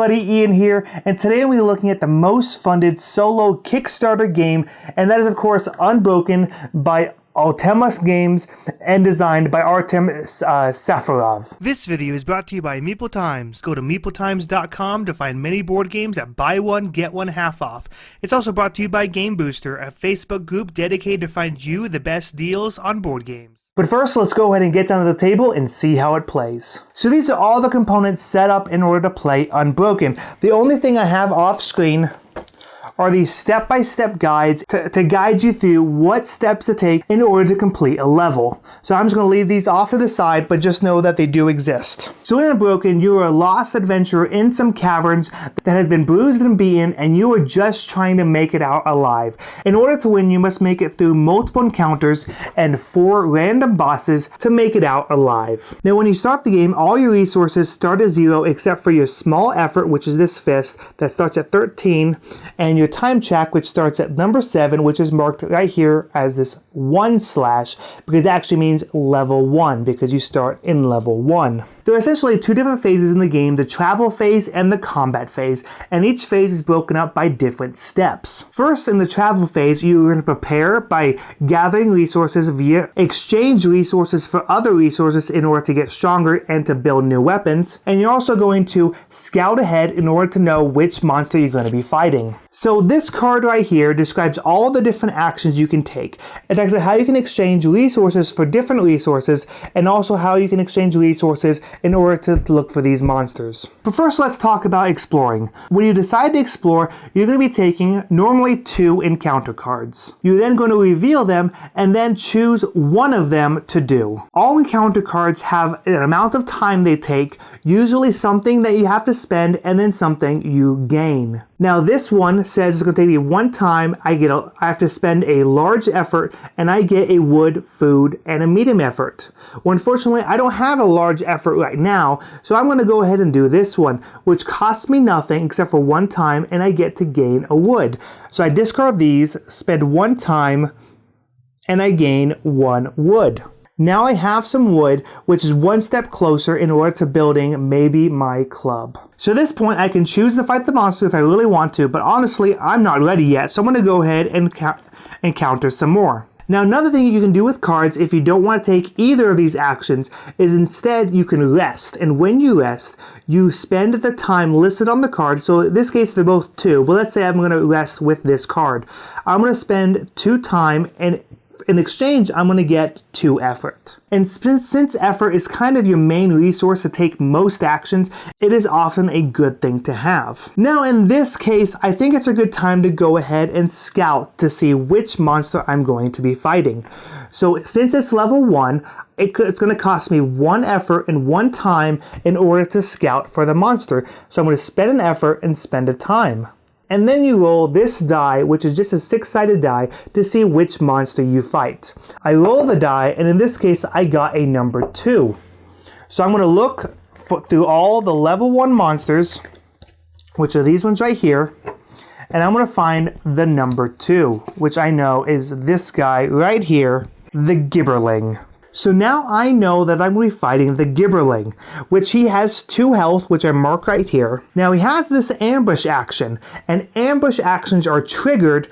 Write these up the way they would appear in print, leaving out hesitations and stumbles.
everybody, Ian here, and today we're looking at the most funded solo Kickstarter game, and that is of course Unbroken by Altema Games and designed by Artem Safarov. This video is brought to you by Meeple Times. Go to meepletimes.com to find many board games at buy one, get one half off. It's also brought to you by Game Booster, a Facebook group dedicated to find you the best deals on board games. But first, let's go ahead and get down to the table and see how it plays. So these are all the components set up in order to play Unbroken. The only thing I have off screen are these step-by-step guides to guide you through what steps to take in order to complete a level. So I'm just going to leave these off to the side, but just know that they do exist. So in Unbroken, you are a lost adventurer in some caverns that has been bruised and beaten, and you are just trying to make it out alive. In order to win, you must make it through multiple encounters and 4 random bosses to make it out alive. Now when you start the game, all your resources start at 0 except for your small effort, which is this fist, that starts at 13, and your time check, which starts at number 7, which is marked right here as this 1/ because it actually means level 1 because you start in level 1. There are essentially 2 different phases in the game, the travel phase and the combat phase, and each phase is broken up by different steps. First, in the travel phase, you're going to prepare by gathering resources via exchange resources for other resources in order to get stronger and to build new weapons, and you're also going to scout ahead in order to know which monster you're going to be fighting. So this card right here describes all the different actions you can take. It talks about how you can exchange resources for different resources, and also how you can exchange resources in order to look for these monsters. But first, let's talk about exploring. When you decide to explore, you're going to be taking normally 2 encounter cards. You're then going to reveal them and then choose one of them to do. All encounter cards have an amount of time they take, usually something that you have to spend and then something you gain. Now this one says it's going to take me 1 time, I have to spend a large effort, and I get a wood, food, and a medium effort. Well, unfortunately, I don't have a large effort right now, so I'm going to go ahead and do this one, which costs me nothing except for 1 time, and I get to gain a wood. So I discard these, spend 1 time, and I gain 1 wood. Now I have some wood, which is 1 step closer in order to building maybe my club. So at this point, I can choose to fight the monster if I really want to, but honestly, I'm not ready yet, so I'm going to go ahead and encounter some more. Now another thing you can do with cards if you don't want to take either of these actions is instead you can rest, and when you rest, you spend the time listed on the card. So in this case they're both 2, but let's say I'm going to rest with this card. I'm going to spend 2 time, and in exchange, I'm going to get 2 effort. And since effort is kind of your main resource to take most actions, it is often a good thing to have. Now in this case, I think it's a good time to go ahead and scout to see which monster I'm going to be fighting. So since it's level 1, it's going to cost me 1 effort and 1 time in order to scout for the monster. So I'm going to spend an effort and spend a time. And then you roll this die, which is just a 6-sided die, to see which monster you fight. I roll the die, and in this case, I got a number 2. So I'm going to look through all the level 1 monsters, which are these ones right here, and I'm going to find the number 2, which I know is this guy right here, the Gibberling. So now I know that I'm going to be fighting the Gibberling, which he has 2 health, which I mark right here. Now he has this ambush action, and ambush actions are triggered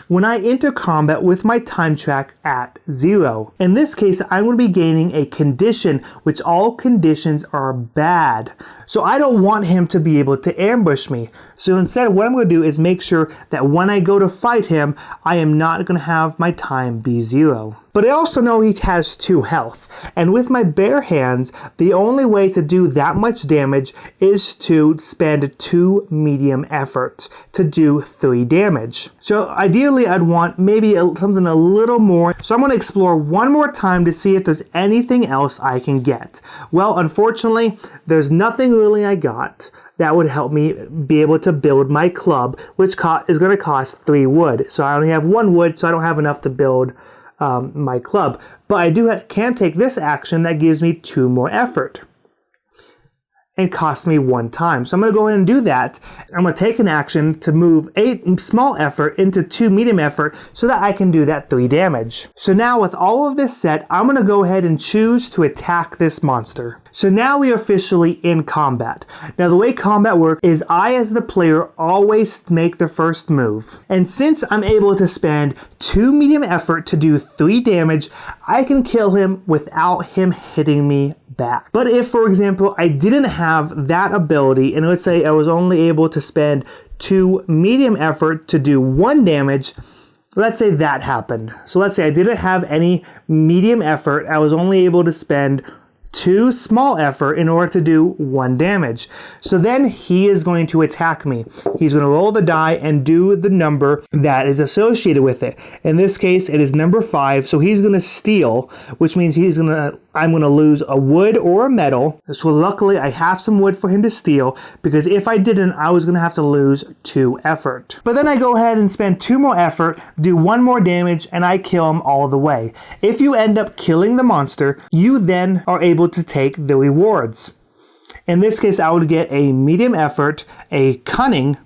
when I enter combat with my time track at 0. In this case, I'm going to be gaining a condition, which all conditions are bad. So I don't want him to be able to ambush me. So instead, what I'm going to do is make sure that when I go to fight him, I am not going to have my time be 0. But I also know he has 2 health, and with my bare hands, the only way to do that much damage is to spend 2 medium efforts to do 3 damage. So ideally, I'd want maybe something a little more. So I'm going to explore 1 more time to see if there's anything else I can get. Well, unfortunately, there's nothing really I got that would help me be able to build my club, which is going to cost 3 wood. So I only have 1 wood, so I don't have enough to build my club. But I can take this action that gives me 2 more effort. and cost me 1 time. So I'm going to go ahead and do that. I'm going to take an action to move a small effort into 2 medium effort so that I can do that 3 damage. So now with all of this set, I'm going to go ahead and choose to attack this monster. So now we are officially in combat. Now the way combat works is I as the player always make the first move. And since I'm able to spend 2 medium effort to do 3 damage, I can kill him without him hitting me back. But if, for example, I didn't have that ability, and let's say I was only able to spend 2 medium effort to do 1 damage, let's say that happened. So let's say I didn't have any medium effort, I was only able to spend 2 small effort in order to do 1 damage. So then he is going to attack me. He's going to roll the die and do the number that is associated with it. In this case, it is number 5. So he's going to steal, which means I'm going to lose a wood or a metal. So luckily I have some wood for him to steal, because if I didn't, I was going to have to lose 2 effort. But then I go ahead and spend 2 more effort, do 1 more damage, and I kill him all the way. If you end up killing the monster, you then are able to take the rewards. In this case, I would get a medium effort, a cunning,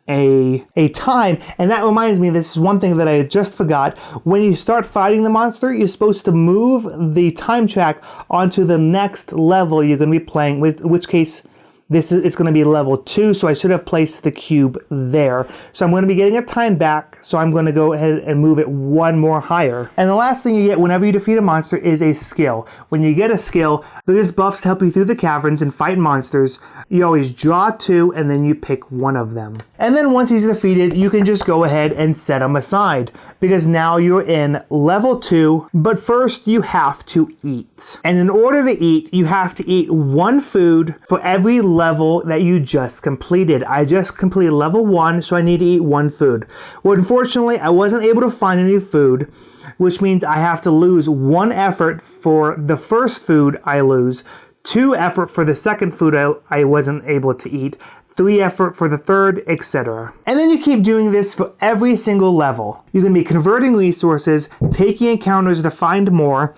a time, and that reminds me, this is one thing that I just forgot. When you start fighting the monster, you're supposed to move the time track onto the next level you're going to be playing with, in which case it's going to be level 2, so I should have placed the cube there. So I'm going to be getting a time back, so I'm going to go ahead and move it 1 more higher. And the last thing you get whenever you defeat a monster is a skill. When you get a skill, there's buffs to help you through the caverns and fight monsters. You always draw 2 and then you pick 1 of them. And then once he's defeated, you can just go ahead and set him aside, because now you're in level 2, but first you have to eat. And in order to eat, you have to eat 1 food for every level that you just completed. I just completed level 1, so I need to eat 1 food. Well, unfortunately, I wasn't able to find any food, which means I have to lose 1 effort for the first food I lose, 2 effort for the second food I wasn't able to eat, 3 effort for the third, etc. And then you keep doing this for every single level. You're going to be converting resources, taking encounters to find more,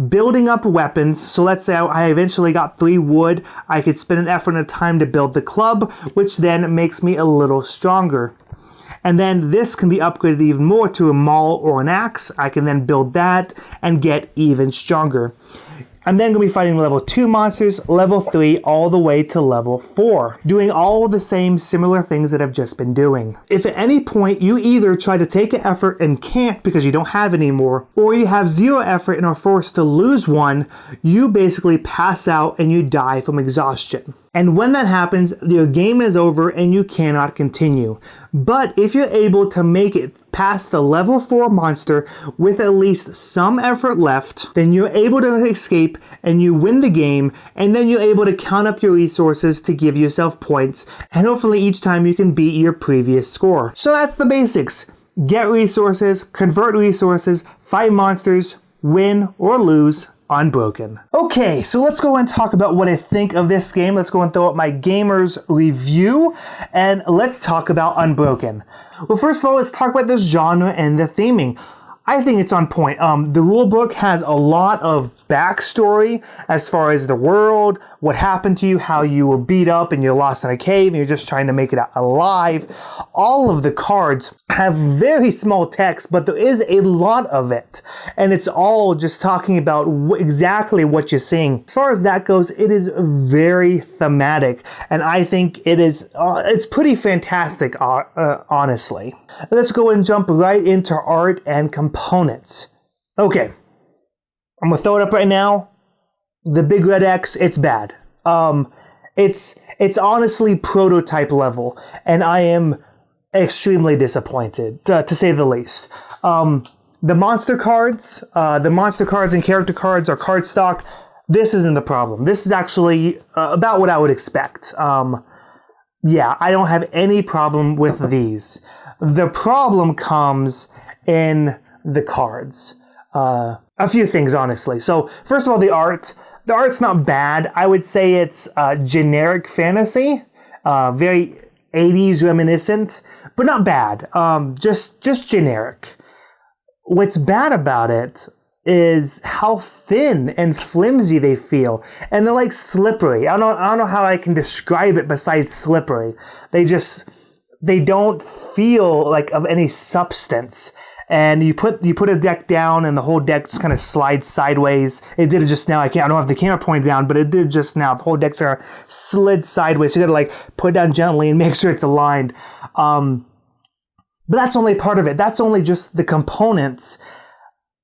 building up weapons. So let's say I eventually got 3 wood, I could spend an effort and a time to build the club, which then makes me a little stronger. And then this can be upgraded even more to a maul or an axe. I can then build that and get even stronger. I'm then going to be fighting level 2 monsters, level 3, all the way to level 4, doing all the same similar things that I've just been doing. If at any point you either try to take an effort and can't because you don't have any more, or you have 0 effort and are forced to lose 1, you basically pass out and you die from exhaustion. And when that happens, your game is over and you cannot continue. But if you're able to make it past the level 4 monster with at least some effort left, then you're able to escape and you win the game, and then you're able to count up your resources to give yourself points, and hopefully each time you can beat your previous score. So that's the basics. Get resources, convert resources, fight monsters, win or lose Unbroken. Okay, so let's go and talk about what I think of this game. Let's go and throw up my gamer's review, and let's talk about Unbroken. Well, first of all, let's talk about this genre and the theming. I think it's on point. The rulebook has a lot of backstory as far as the world, what happened to you, how you were beat up and you're lost in a cave and you're just trying to make it out alive. All of the cards have very small text, but there is a lot of it. And it's all just talking about exactly what you're seeing. As far as that goes, it is very thematic. And I think it's pretty fantastic, honestly. Let's go and jump right into art and components. Okay. I'm gonna throw it up right now. The big red X, it's bad. It's honestly prototype level, and I am extremely disappointed, to say the least. The monster cards and character cards are cardstock. This isn't the problem. This is actually about what I would expect. Yeah, I don't have any problem with these. The problem comes in the cards. A few things, honestly. So, first of all, the art. The art's not bad. I would say it's generic fantasy. Very 80s reminiscent, but not bad. Just generic. What's bad about it is how thin and flimsy they feel. And they're like slippery. I don't know how I can describe it besides slippery. They don't feel like of any substance. And you put a deck down and the whole deck just kind of slides sideways. It did it just now. I don't have the camera pointed down, but it did just now. The whole deck sort of slid sideways. So you gotta like put it down gently and make sure it's aligned. But that's only part of it. That's only just the components.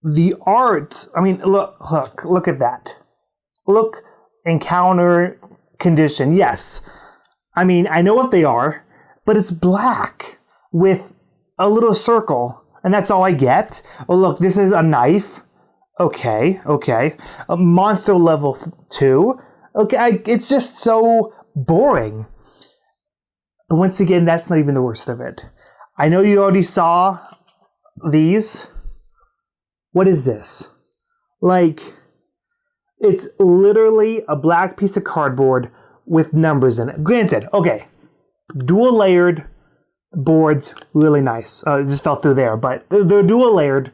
The art, I mean, look at that. Look, encounter, condition, yes. I mean, I know what they are, but it's black with a little circle, and that's all I get. Oh, look, this is a knife. Okay. A monster level 2. Okay, it's just so boring. But once again, that's not even the worst of it. I know you already saw these. What is this? Like, it's literally a black piece of cardboard with numbers in it. Granted, okay, dual layered boards, really nice. It just fell through there, but they're dual layered,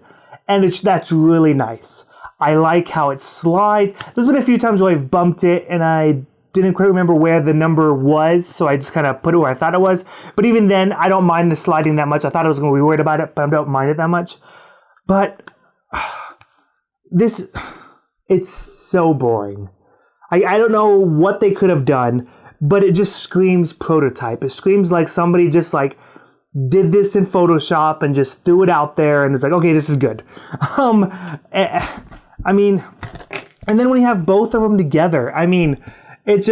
and that's really nice. I like how it slides. There's been a few times where I've bumped it, and I didn't quite remember where the number was, so I just kind of put it where I thought it was. But even then, I don't mind the sliding that much. I thought I was going to be worried about it, but I don't mind it that much. But it's so boring. I don't know what they could have done, but it just screams prototype. It screams like somebody just like did this in Photoshop and just threw it out there and it's like, okay, this is good. I mean, and then when you have both of them together, I mean, it's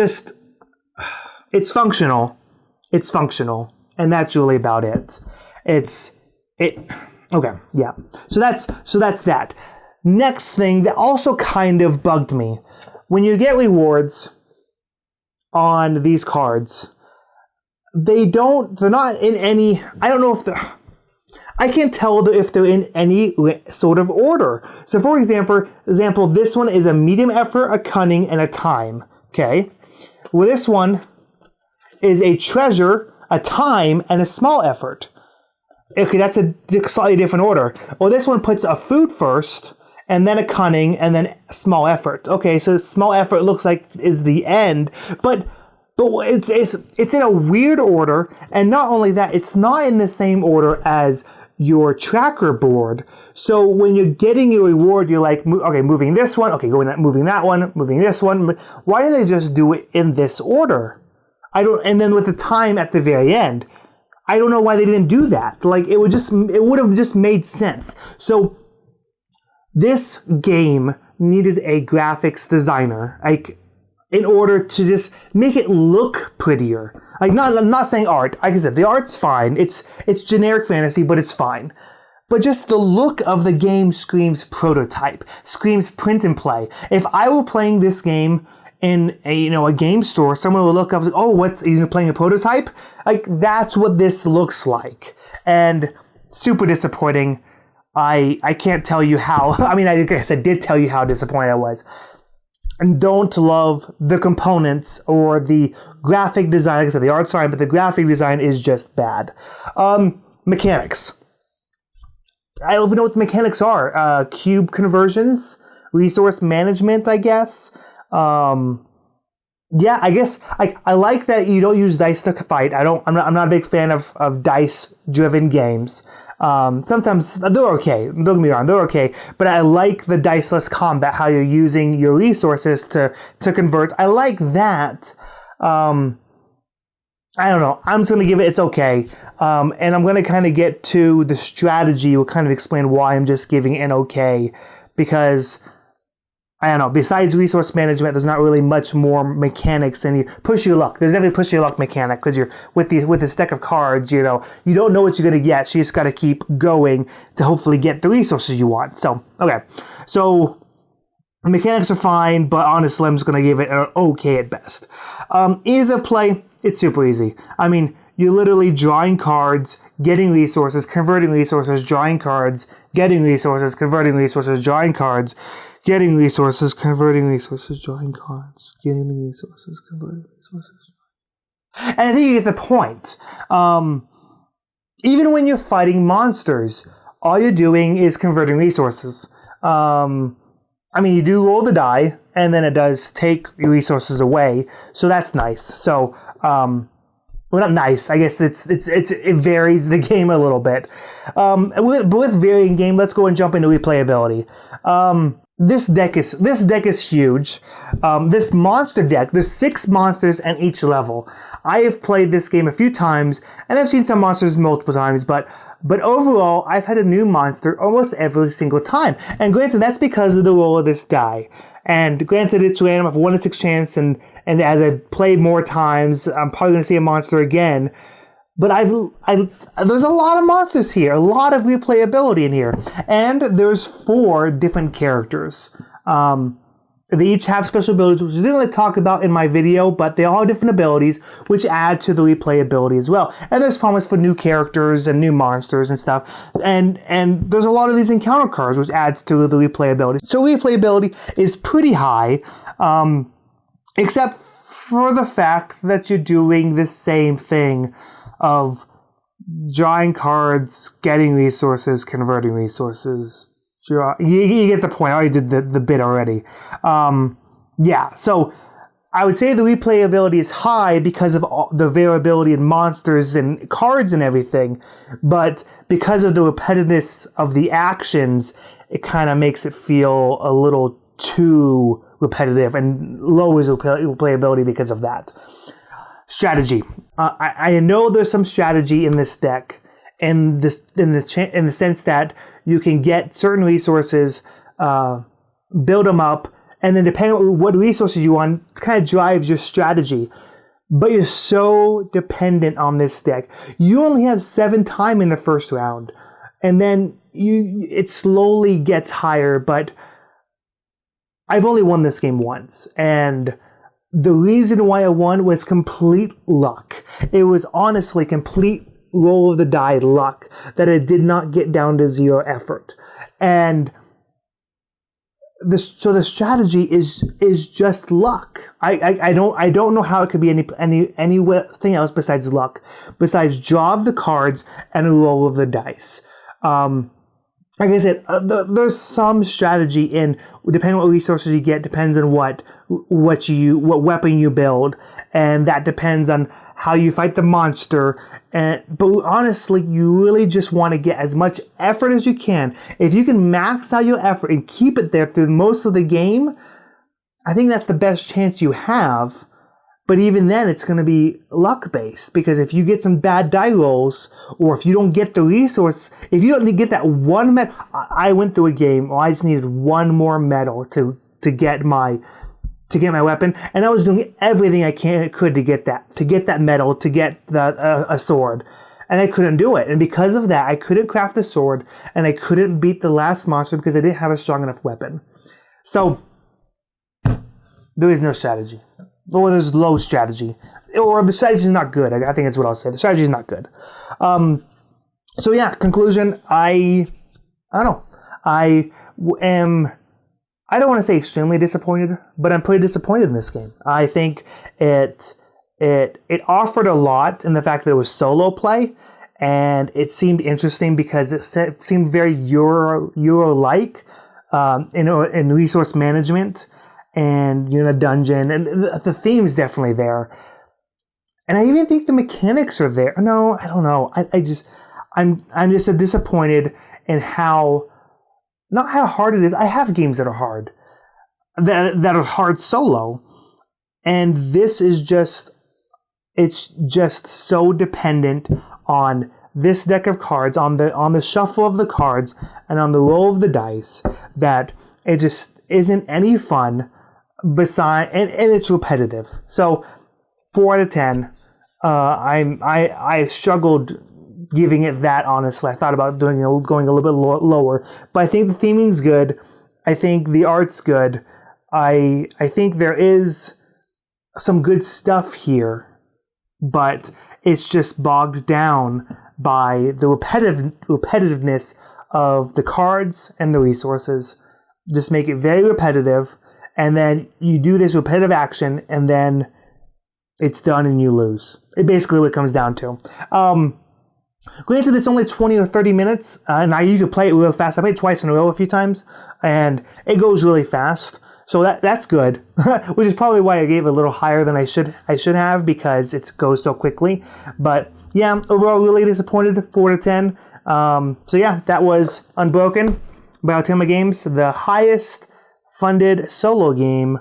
functional. It's functional. And that's really about it. Okay, yeah. So that's that. Next thing that also kind of bugged me. When you get rewards on these cards, they're not in any, I don't know if I can't tell if they're in any sort of order. So for example, this one is a medium effort, a cunning, and a time. Okay. Well, this one is a treasure, a time, and a small effort. Okay, that's a slightly different order. Well, this one puts a food first, and then a cunning, and then a small effort. Okay, so small effort looks like is the end, but it's in a weird order, and not only that, it's not in the same order as your tracker board. So when you're getting your reward, you're like, okay, moving this one, okay, moving that one, moving this one. Why didn't they just do it in this order? And then with the time at the very end, I don't know why they didn't do that. Like it would have just made sense. So this game needed a graphics designer, like in order to just make it look prettier. Like I'm not saying art. Like I said, the art's fine. It's generic fantasy, but it's fine. But just the look of the game screams prototype, screams print and play. If I were playing this game in a game store, someone would look up and say, oh, are you playing a prototype? Like that's what this looks like. And super disappointing. I can't tell you how. I mean, I guess I did tell you how disappointed I was. And don't love the components or the graphic design. Like I said, the art's fine, but the graphic design is just bad. Mechanics. I don't even know what the mechanics are. Cube conversions, resource management, I guess. Yeah, I guess I like that you don't use dice to fight. I'm not a big fan of dice-driven games. Sometimes they're okay. Don't get me wrong, they're okay. But I like the diceless combat, how you're using your resources to convert. I like that. I don't know. I'm just going to give it's okay. And I'm going to kind of get to the strategy. We'll kind of explain why I'm just giving an okay. Because, I don't know, besides resource management, there's not really much more mechanics. And you push your luck. There's definitely push your luck mechanic. Because you're with this deck of cards, you don't know what you're going to get. So you just got to keep going to hopefully get the resources you want. So, okay. So, the mechanics are fine, but honestly, I'm just going to give it an okay at best. Ease of play, it's super easy. I mean, you're literally drawing cards, getting resources, converting resources, drawing cards, getting resources, converting resources, drawing cards, getting resources, converting resources, drawing cards, getting resources, converting resources. And I think you get the point. Even when you're fighting monsters, all you're doing is converting resources. I mean, you do roll the die, and then it does take your resources away, so that's nice. So, well, not nice. I guess it varies the game a little bit. With varying game, let's go and jump into replayability. This deck is huge. This monster deck, there's 6 monsters in each level. I have played this game a few times, and I've seen some monsters multiple times, but overall, I've had a new monster almost every single time. And granted, that's because of the roll of this die. And granted, it's random, I have a 1 in 6 chance, and as I played more times, I'm probably going to see a monster again. But there's a lot of monsters here, a lot of replayability in here. And there's 4 different characters. They each have special abilities, which I didn't really talk about in my video, but they all have different abilities, which add to the replayability as well. And there's promise for new characters and new monsters and stuff. And there's a lot of these encounter cards, which adds to the replayability. So replayability is pretty high, except for the fact that you're doing the same thing of drawing cards, getting resources, converting resources. You get the point. I already did the bit already. Yeah, so I would say the replayability is high because of all the variability in monsters and cards and everything, but because of the repetitiveness of the actions, it kind of makes it feel a little too repetitive and lowers replayability because of that. Strategy. I know there's some strategy in this deck, in the sense that you can get certain resources, build them up, and then depending on what resources you want, it kind of drives your strategy. But you're so dependent on this deck. You only have 7 time in the first round, and then it slowly gets higher. But I've only won this game once, and the reason why I won was complete luck. It was honestly complete roll of the die luck that it did not get down to 0 effort. And so the strategy is just luck. I don't know how it could be anything else besides luck, besides draw of the cards and a roll of the dice. Like I said, there's some strategy in, depending on what resources you get, depends on what weapon you build, and that depends on how you fight the monster. But honestly, you really just want to get as much effort as you can. If you can max out your effort and keep it there through most of the game, I think that's the best chance you have. But even then, it's going to be luck-based, because if you get some bad die rolls, or if you don't get the resource, if you don't get that one medal, I went through a game where I just needed 1 more medal to get my weapon, and I was doing everything I could to get that medal, to get a sword, and I couldn't do it. And because of that, I couldn't craft the sword, and I couldn't beat the last monster because I didn't have a strong enough weapon. So there is no strategy. Or there's low strategy. Or the strategy is not good. I think that's what I'll say. The strategy is not good. So yeah, conclusion, I don't know. I don't want to say extremely disappointed, but I'm pretty disappointed in this game. I think it offered a lot in the fact that it was solo play, and it seemed interesting because it seemed very Euro-like in resource management. And you're in a dungeon, and the theme is definitely there. And I even think the mechanics are there. No, I don't know. I'm just disappointed in not how hard it is. I have games that are hard, that are hard solo, and this is it's just so dependent on this deck of cards, on the shuffle of the cards, and on the roll of the dice, that it just isn't any fun. And it's repetitive. So 4 out of 10. I struggled giving it that, honestly. I thought about going a little bit lower, but I think the theming's good. I think the art's good. I think there is some good stuff here, but it's just bogged down by the repetitiveness of the cards and the resources. Just make it very repetitive. And then you do this repetitive action, and then it's done and you lose. It basically what it comes down to. Granted, it's only 20 or 30 minutes, and you can play it real fast. I played it twice in a row a few times, and it goes really fast. So that's good, which is probably why I gave it a little higher than I should have, because it goes so quickly. But yeah, overall, really disappointed. 4 to 10. So yeah, that was Unbroken by Altema Games, the highest funded solo game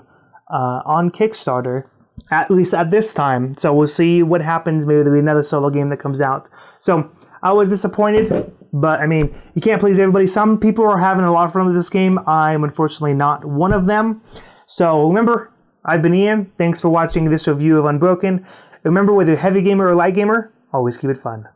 on Kickstarter, at least at this time. So we'll see what happens. Maybe there'll be another solo game that comes out. So I was disappointed, but I mean, you can't please everybody. Some people are having a lot of fun with this game. I'm unfortunately not one of them. So remember, I've been Ian. Thanks for watching this review of Unbroken. Remember, whether you're a heavy gamer or light gamer, always keep it fun.